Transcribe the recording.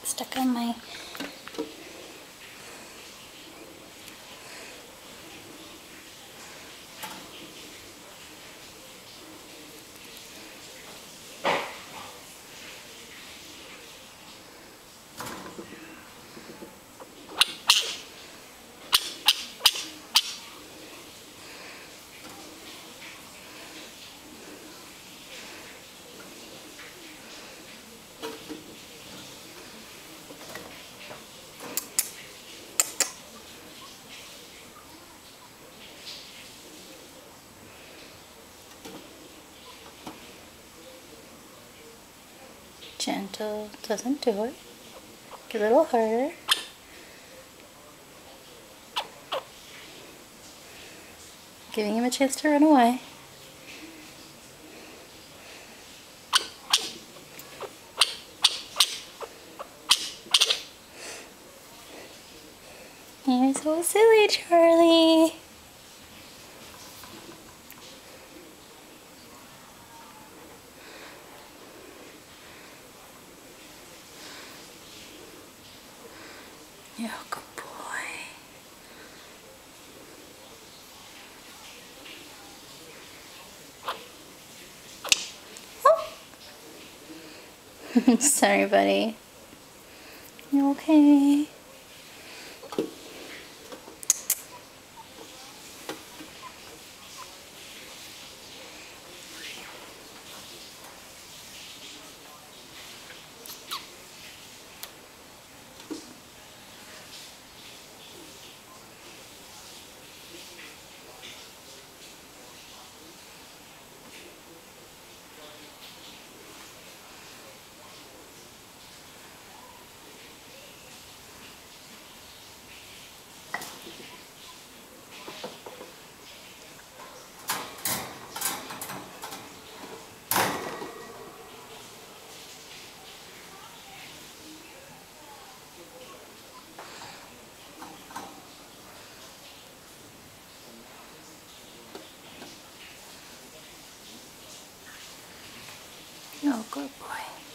stuck on my gentle, doesn't do it. Get a little harder. Giving him a chance to run away. You're so silly, Charlie. You're a good boy. Oh. Sorry, buddy. You okay? Oh, good boy.